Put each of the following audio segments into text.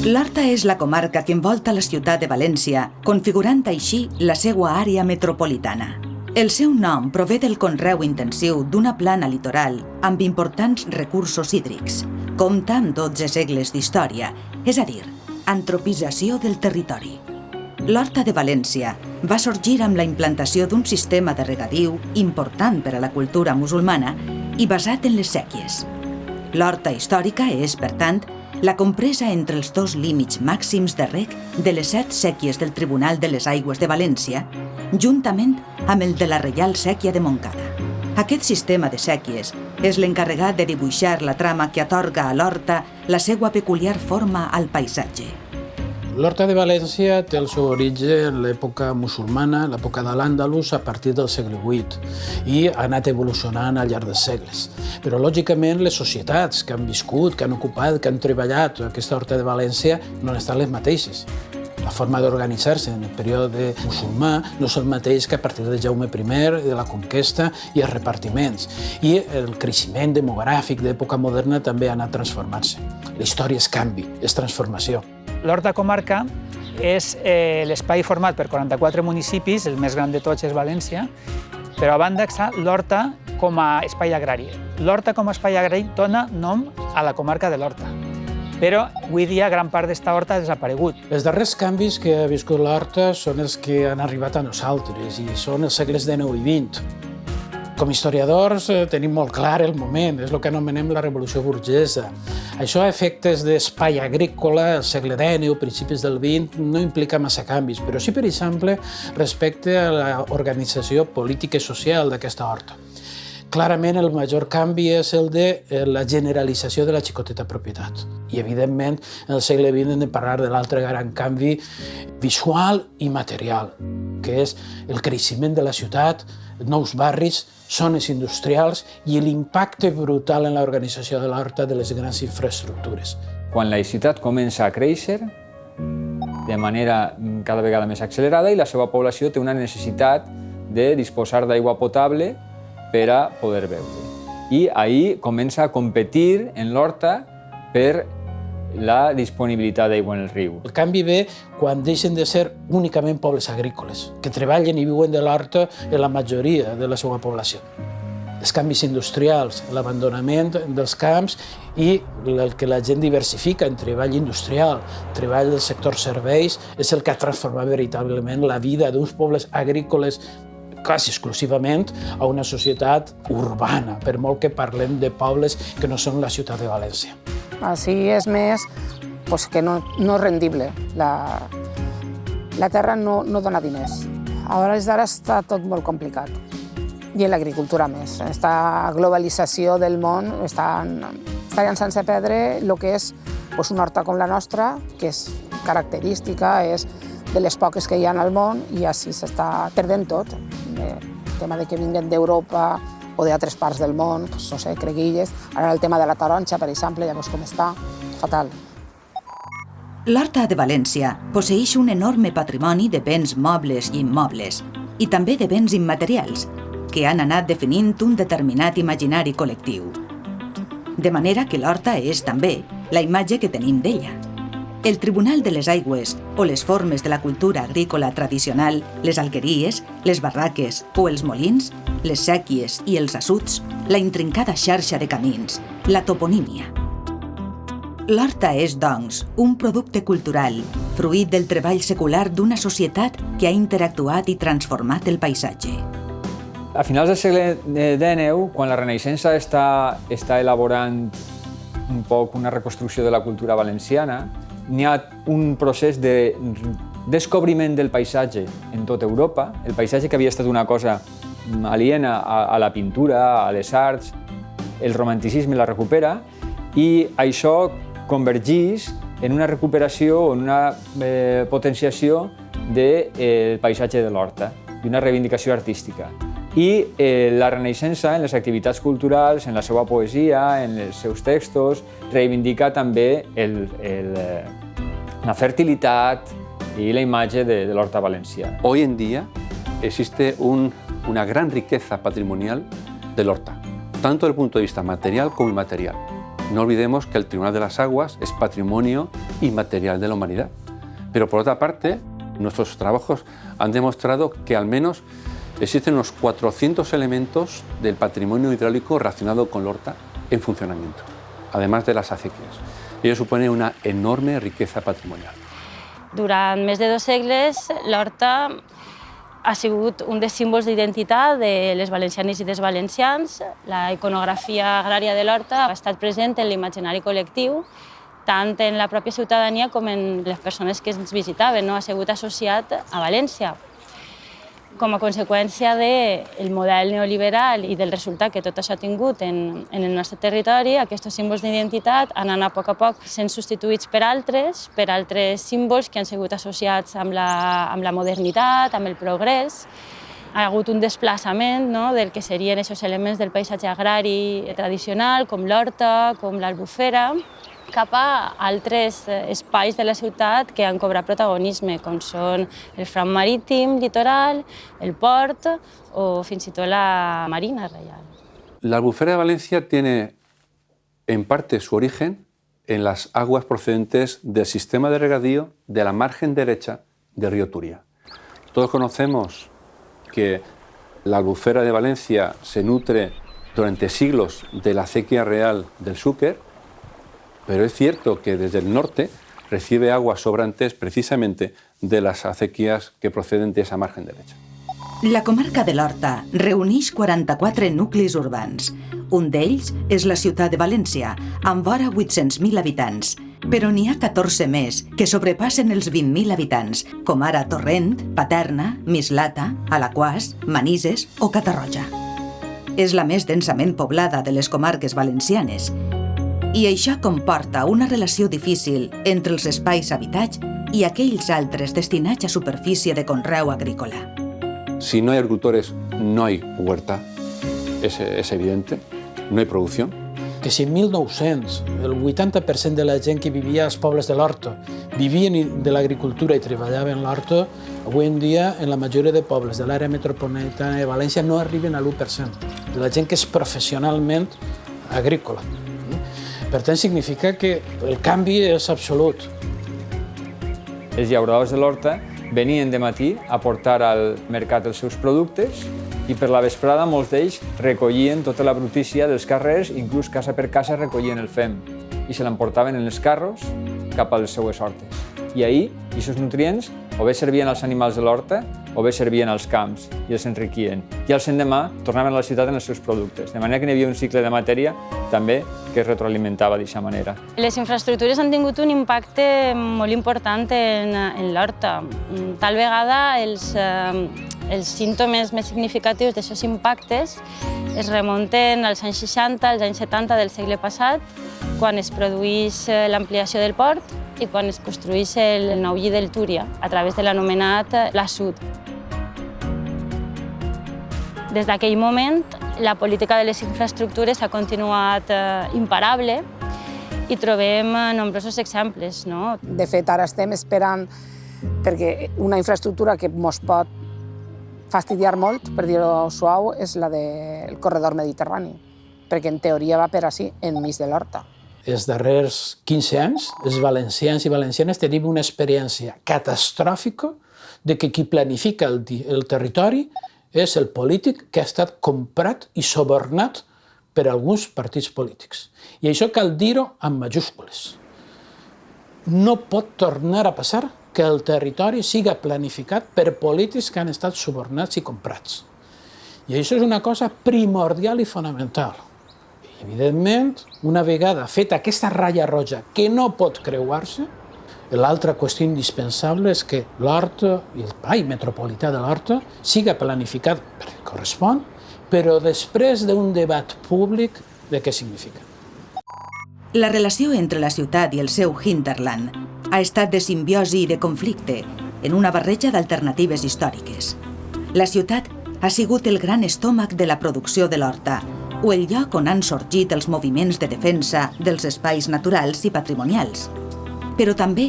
L'Horta és la comarca que envolta la ciutat de València, configurant així la seva àrea metropolitana. El seu nom prové del conreu intensiu d'una plana litoral amb importants recursos hídrics. Compta amb 12 segles d'història, és a dir, antropització del territori. L'Horta de València va sorgir amb la implantació d'un sistema de regadiu important per a la cultura musulmana i basat en les séquies. L'Horta històrica és, per tant, la compresa entre els dos límits màxims de reg de les 7 séquies del Tribunal de les Aigües de València, juntament amb el de la Reial Sèquia de Montcada. Aquest sistema de séquies és l'encarregat de dibuixar la trama que atorga a l'Horta la seva peculiar forma al paisatge. L'Horta de València té el seu origen en l'època musulmana, l'època de l'Àndalus, a partir del segle VIII, i ha anat evolucionant al llarg dels segles. Però, lògicament, les societats que han viscut, que han ocupat, que han treballat aquesta Horta de València no han estat les mateixes. La forma d'organitzar-se en el període musulmà no és el mateix que a partir de Jaume I, de la conquesta i els repartiments. I el creixement demogràfic d'època moderna també ha anat transformant-se. La història és canvi, és transformació. L'Horta Comarca és l'espai format per 44 municipis, el més gran de tots és València, però a banda està l'Horta com a espai agrari. L'Horta com a espai agrari dona nom a la comarca de l'Horta, però avui dia gran part d'esta horta ha desaparegut. Els darrers canvis que ha viscut l'Horta són els que han arribat a nosaltres i són els segles XIX i XX. Com a historiadors tenim molt clar el moment, és el que anomenem la revolució burgesa. Això a efectes d'espai agrícola, al segle XIX o principis del XX, no implica massa canvis, però sí, per exemple, respecte a l'organització política i social d'aquesta horta. Clarament, el major canvi és el de la generalització de la xicoteta propietat. I, evidentment, en el segle XX hem de parlar de l'altre gran canvi visual i material, que és el creixement de la ciutat, nous barris, zones industrials i l'impacte brutal en l'organització de l'horta de les grans infraestructures. Quan la ciutat comença a créixer de manera cada vegada més accelerada i la seva població té una necessitat de disposar d'aigua potable per a poder beure. I ahir comença a competir en l'horta per la disponibilitat d'aigua en el riu. El canvi ve quan deixen de ser únicament pobles agrícoles, que treballen i viuen de l'horta en la majoria de la seva població. Els canvis industrials, l'abandonament dels camps i el que la gent diversifica en treball industrial, treball del sector serveis, és el que ha transformat veritablement la vida d'uns pobles agrícoles quasi exclusivament a una societat urbana, per molt que parlem de pobles que no són la ciutat de València. Així és més que no és rendible. La terra no dona diners. A hores d'ara està tot molt complicat. I en l'agricultura més. Aquesta globalització del món està llançant-se a perdre el que és una horta com la nostra, que és característica, és de les poques que hi ha al món, i així s'està perdent tot. El tema de que vinguen d'Europa o d'altres parts del món, no sé, creguilles. Ara el tema de la taronja, per exemple, ja veus com està, fatal. L'Horta de València posseeix un enorme patrimoni de béns mobles i immobles, i també de béns immaterials, que han anat definint un determinat imaginari col·lectiu. De manera que l'Horta és també la imatge que tenim d'ella. El Tribunal de les Aigües o les formes de la cultura agrícola tradicional, les algueries, les barraques o els molins, les séquies i els assuts, la intrincada xarxa de camins, la toponímia. L'horta és, doncs, un producte cultural, fruit del treball secular d'una societat que ha interactuat i transformat el paisatge. A finals del segle XIX, quan la Renaixença està elaborant un poc una reconstrucció de la cultura valenciana, n'hi ha un procés de descobriment del paisatge en tota Europa. El paisatge, que havia estat una cosa aliena a la pintura, a les arts, el romanticisme la recupera, i això convergeix en una recuperació o en una potenciació del paisatge de l'horta, d'una reivindicació artística. I la Renaixença, en les activitats culturals, en la seva poesia, en els seus textos, reivindica també la fertilitat y la imagen de la horta valenciana. Hoy en día existe una gran riqueza patrimonial del horta, tanto desde el punto de vista material como inmaterial. No olvidemos que el Tribunal de las Aguas es patrimonio inmaterial de la humanidad. Pero por otra parte, nuestros trabajos han demostrado que al menos existen unos 400 elementos del patrimonio hidráulico relacionado con l'Horta en funcionamiento, además de las acequias. Ello supone una enorme riqueza patrimonial. Durant més de 2 segles, l'Horta ha sigut un dels símbols d'identitat de les valencianes i dels valencians. La iconografia agrària de l'Horta ha estat present en l'imaginari col·lectiu, tant en la pròpia ciutadania com en les persones que ens visitaven, no? Ha sigut associat a València. Com a conseqüència del model neoliberal i del resultat que tot això ha tingut en el nostre territori, aquests símbols d'identitat han anat a poc sent substituïts per altres símbols que han sigut associats amb la modernitat, amb el progrés. Ha hagut un desplaçament, no?, del que serien aquests elements del paisatge agrari tradicional, com l'horta, com l'albufera, cap a altres espais de la ciutat que han cobrat protagonisme, com són el front marítim, litoral, el port o fins i tot la Marina Reial. La albufera de Valencia tiene en parte su origen en las aguas procedentes del sistema de regadío de la margen derecha del río Turia. Todos conocemos que la albufera de Valencia se nutre durante siglos de la acequia real del Xúquer, pero es cierto que desde el norte recibe aguas sobrantes precisamente de las acequias que proceden de esa margen derecha. La comarca de l'Horta reuneix 44 nuclis urbans. Un d'ells és la ciutat de València, amb vora 800.000 habitants, però n'hi ha 14 més que sobrepassen els 20.000 habitants, com ara Torrent, Paterna, Mislata, Alaquàs, Manises o Catarroja. És la més densament poblada de les comarques valencianes, i això comporta una relació difícil entre els espais habitats i aquells altres destinats a superfície de conreu agrícola. Si no hay agricultores, no hay huerta, es evidente, no hay producción. Que si en 1900 el 80% de la gent que vivia als pobles de l'Horta vivien de l'agricultura i treballaven en l'Horta, avui en dia en la majoria de pobles de l'àrea metropolitana de València no arriben a l'1% de la gent que és professionalment agrícola. Per tant, significa que el canvi és absolut. Els llauradors de l'Horta venien de matí a portar al mercat els seus productes i per la vesprada molts d'ells recollien tota la brutícia dels carrers, inclús casa per casa recollien el fem i se l'emportaven en els carros cap a les seues hortes. I ahir, aquests nutrients o bé servien als animals de l'horta o bé servien als camps i els enriquien. I al l'endemà tornaven a la ciutat amb els seus productes, de manera que hi havia un cicle de matèria també que es retroalimentava d'aquesta manera. Les infraestructures han tingut un impacte molt important en l'horta. Tal vegada els símptomes més significatius d'aquests impactes es remunten als anys 60, als anys 70 del segle passat, quan es produeix l'ampliació del port i quan es construeix el nou lli del Túria, a través de l'anomenat Pla Sud. Des d'aquell moment, la política de les infraestructures ha continuat imparable i trobem nombrosos exemples. De fet, ara estem esperant perquè una infraestructura que ens pot fastidiar molt, per dir-ho suau, és la del corredor mediterrani, perquè en teoria va per així, enmig de l'horta. Els darrers 15 anys, els valencians i valencianes tenim una experiència catastròfica de que qui planifica el territori és el polític que ha estat comprat i subornat per alguns partits polítics. I això cal dir-ho amb majúscules. No pot tornar a passar que el territori siga planificat per polítics que han estat subornats i comprats. I això és una cosa primordial i fonamental. Evidentment, una vegada feta aquesta ratlla roja que no pot creuar-se, l'altra qüestió indispensable és que l'horta i el espai metropolità de l'horta siga planificat perquè correspon, però després d'un debat públic de què significa. La relació entre la ciutat i el seu hinterland ha estat de simbiosi i de conflicte, en una barreja d'alternatives històriques. La ciutat ha sigut el gran estómac de la producció de l'horta, o el lloc on han sorgit els moviments de defensa dels espais naturals i patrimonials. Però també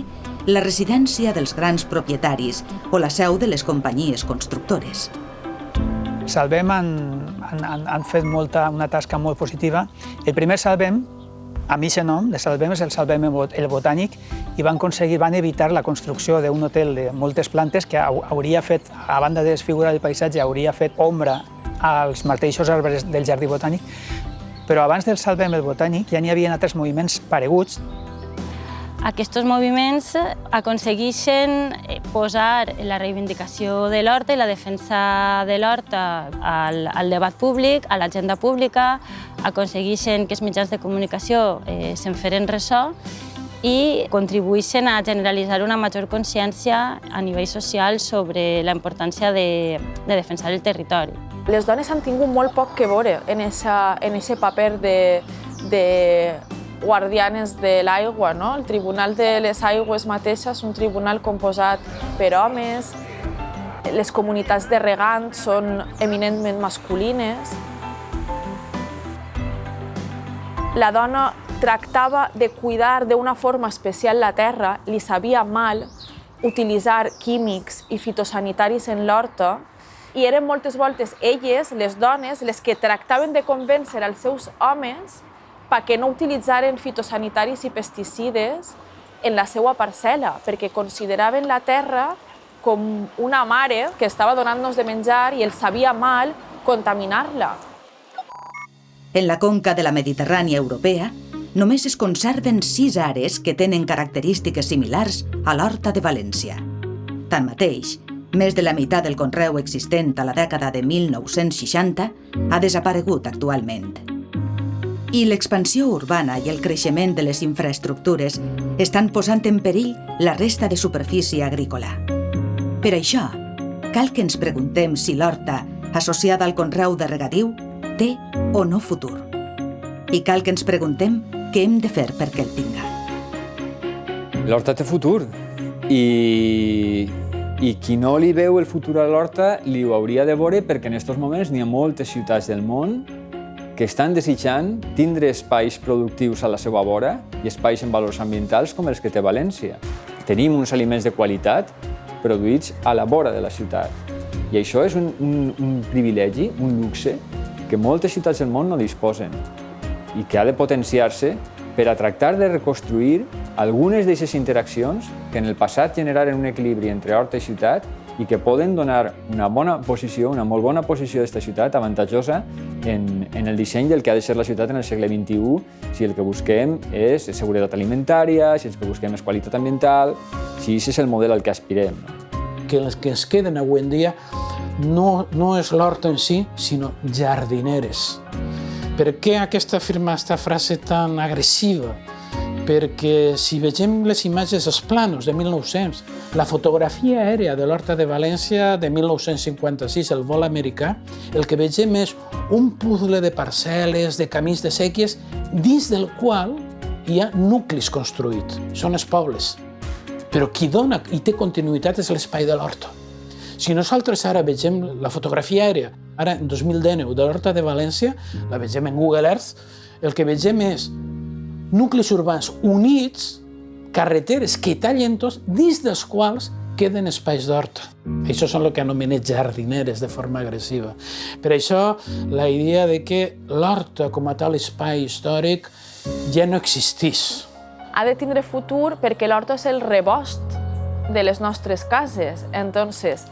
la residència dels grans propietaris o la seu de les companyies constructores. Salvem han fet una tasca molt positiva. El primer Salvem A mi aquest nom, de Salvem, és el Salvem el Botànic, i van evitar la construcció d'un hotel de moltes plantes que hauria fet, a banda de desfigurar el paisatge, hauria fet ombra als mateixos arbres del Jardí Botànic, però abans del Salvem el Botànic ja n'hi havia altres moviments pareguts. Aquests moviments aconsegueixen posar la reivindicació de l'horta i la defensa de l'horta al debat públic, a l'agenda pública, aconsegueixen que els mitjans de comunicació se'n feren ressò i contribueixen a generalitzar una major consciència a nivell social sobre la importància de defensar el territori. Les dones han tingut molt poc que veure en aquest paper de guardianes de l'aigua, no? El Tribunal de les Aigües mateixa és un tribunal composat per homes, les comunitats de regants són eminentment masculines. La dona tractava de cuidar d'una forma especial la terra, li sabia mal utilitzar químics i fitosanitaris en l'horta i eren moltes voltes elles, les dones, les que tractaven de convèncer els seus homes perquè no utilitzaren fitosanitaris i pesticides en la seva parcel·la, perquè consideraven la terra com una mare que estava donant-nos de menjar i els sabia mal contaminar-la. En la conca de la Mediterrània europea, només es conserven 6 àrees que tenen característiques similars a l'horta de València. Tanmateix, més de la meitat del conreu existent a la dècada de 1960 ha desaparegut actualment. I l'expansió urbana i el creixement de les infraestructures estan posant en perill la resta de superfície agrícola. Per això, cal que ens preguntem si l'horta, associada al conreu de regadiu, té o no futur. I cal que ens preguntem què hem de fer perquè el tinga. L'horta té futur i qui no li veu el futur a l'horta li ho hauria de veure perquè en aquests moments n'hi ha moltes ciutats del món que estan desitjant tindre espais productius a la seva vora i espais amb valors ambientals com els que té València. Tenim uns aliments de qualitat produïts a la vora de la ciutat. I això és un privilegi, un luxe, que moltes ciutats del món no disposen i que ha de potenciar-se per a tractar de reconstruir algunes d'aquestes interaccions que en el passat generaren un equilibri entre horta i ciutat i que poden donar una bona posició, una molt bona posició d'aquesta ciutat, avantatjosa en el disseny del que ha de ser la ciutat en el segle XXI, si el que busquem és seguretat alimentària, si el que busquem és qualitat ambiental, si aquest és el model al que aspirem. Que les que ens queden avui en dia no és l'horta en si, sinó jardineres. Per què aquesta frase tan agressiva? Perquè si vegem les imatges, els plànols de 1900, la fotografia aèria de l'horta de València de 1956, el vol americà, el que vegem és un puzzle de parcel·les, de camins de séquies, dins del qual hi ha nuclis construïts, són els pobles. Però qui dona i té continuïtat és l'espai de l'horta. Si nosaltres ara vegem la fotografia aèria, ara en 2019, de l'horta de València, la vegem en Google Earth, el que vegem és nuclis urbans units, carreteres que tallen tots, dins dels quals queden espais d'horta. Això són el que anomenem jardineres de forma agressiva. Per això, la idea de que l'horta com a tal espai històric ja no existís. Ha de tindre futur perquè l'horta és el rebost de les nostres cases. Entonces,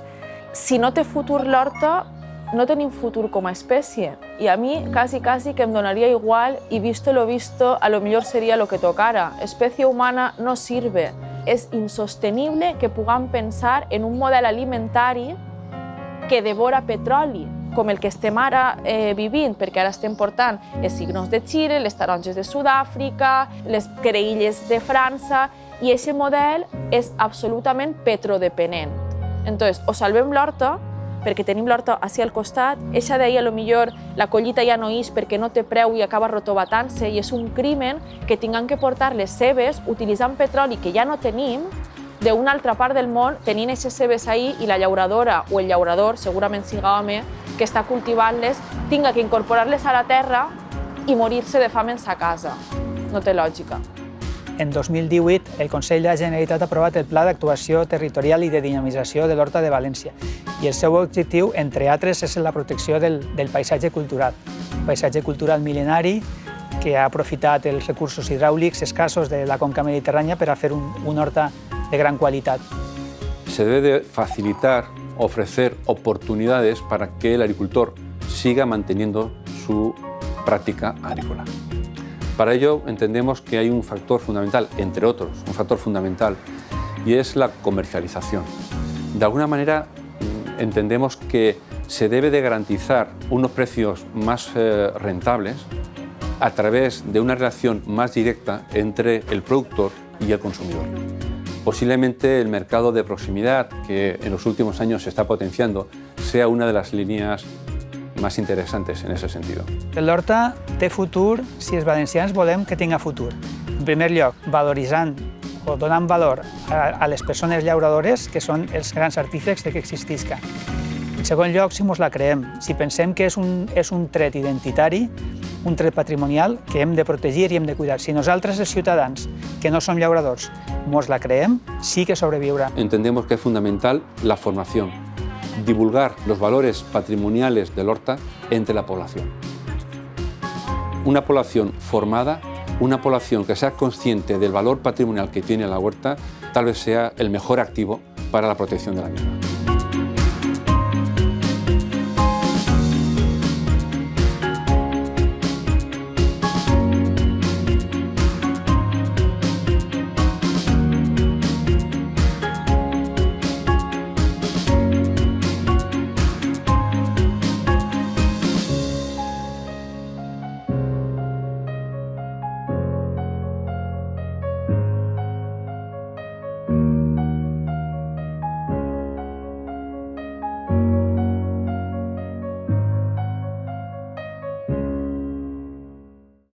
si no té futur l'horta, no tenim futur com a espècie. I a mi quasi que em donaria igual i visto lo visto, a lo millor seria lo que tocara. Espècie humana no sirve. És insostenible que puguem pensar en un model alimentari que devora petroli, com el que estem ara vivint, perquè ara estem portant els signos de Xile, les taronges de Sud-àfrica, les creïlles de França, i aquest model és absolutament petrodependent. Entonces, o salvem l'horta, perquè tenim l'horta ací al costat, eixa d'ahir, potser la collita ja no és perquè no té preu i acaba rotobatant-se, i és un crimen que tinguem que portar les cebes utilitzant petroli que ja no tenim d'una altra part del món, tenint aquestes cebes ahir i la llauradora o el llaurador, segurament siga home, que està cultivant-les, tinga que incorporar-les a la terra i morir-se de fam en sa casa. No té lògica. En 2018, el Consell de la Generalitat ha aprovat el Pla d'Actuació Territorial i de Dinamització de l'Horta de València i el seu objectiu, entre altres, és la protecció del paisatge cultural. Un paisatge cultural mil·lenari que ha aprofitat els recursos hidràulics escassos de la conca mediterrània per a fer una horta de gran qualitat. Se debe de facilitar, ofrecer oportunidades para que el agricultor siga manteniendo su práctica agrícola. Para ello entendemos que hay un factor fundamental, entre otros, un factor fundamental, y es la comercialización. De alguna manera entendemos que se debe de garantizar unos precios más rentables a través de una relación más directa entre el productor y el consumidor. Posiblemente el mercado de proximidad, que en los últimos años se está potenciando, sea una de las líneas más interesantes en ese sentido. L'horta té futur si els valencians volem que tinga futur. En primer lloc, valoritzant o donant valor a les persones llauradores, que són els grans artífecs que existisca. En segon lloc, si mos la creem, si pensem que és un tret identitari, un tret patrimonial que hem de protegir i hem de cuidar. Si nosaltres, els ciutadans, que no som llauradors, mos la creem, sí que sobreviurà. Entendemos que es fundamental la formación, divulgar los valores patrimoniales del horta entre la población. Una población formada, una población que sea consciente del valor patrimonial que tiene la huerta, tal vez sea el mejor activo para la protección de la misma.